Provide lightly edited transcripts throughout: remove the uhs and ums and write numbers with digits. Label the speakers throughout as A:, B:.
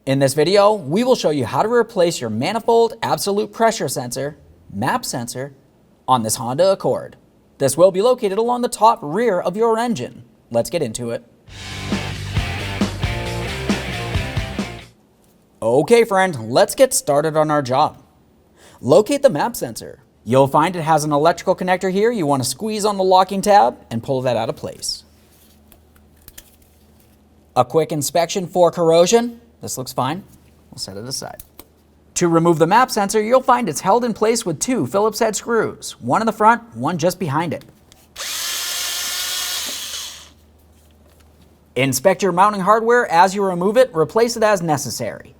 A: In this video, we will show you how to replace your Manifold Absolute Pressure sensor, MAP sensor, on this Honda Accord. This will be located along the top rear of your engine. Let's get into it. Okay friend, let's get started on our job. Locate the MAP sensor. You'll find it has an electrical connector here. You want to squeeze on the locking tab and pull that out of place. A quick inspection for corrosion. This looks fine. We'll set it aside. To remove the MAP sensor, you'll find it's held in place with two Phillips head screws, one in the front, one just behind it. Inspect your mounting hardware as you remove it. Replace it as necessary.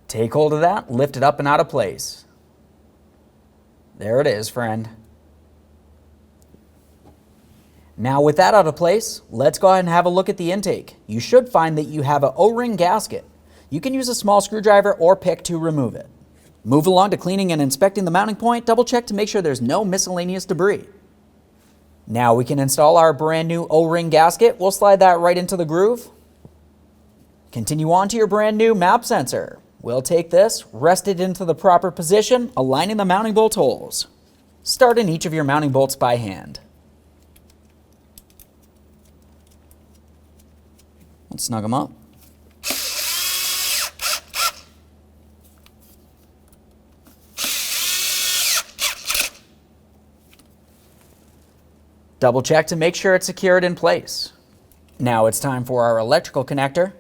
A: Take hold of that, lift it up and out of place. There it is, friend. Now with that out of place, let's go ahead and have a look at the intake. You should find that you have an O-ring gasket. You can use a small screwdriver or pick to remove it. Move along to cleaning and inspecting the mounting point. Double check to make sure there's no miscellaneous debris. Now we can install our brand new O-ring gasket. We'll slide that right into the groove. Continue on to your brand new MAP sensor. We'll take this, rest it into the proper position, aligning the mounting bolt holes. Start in each of your mounting bolts by hand. Let's snug them up. Double check to make sure it's secured in place. Now it's time for our electrical connector.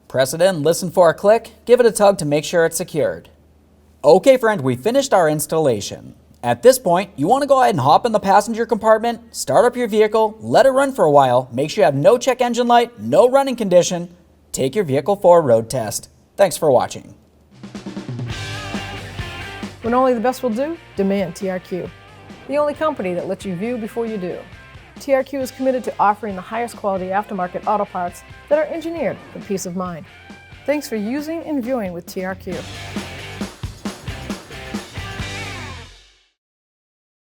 A: Press it in, listen for a click, give it a tug to make sure it's secured. Okay friend, we finished our installation. At this point, you want to go ahead and hop in the passenger compartment, start up your vehicle, let it run for a while, make sure you have no check engine light, no running condition, take your vehicle for a road test. Thanks for watching.
B: When only the best will do, demand TRQ. The only company that lets you view before you do. TRQ is committed to offering the highest quality aftermarket auto parts that are engineered for peace of mind. Thanks for using and viewing with TRQ.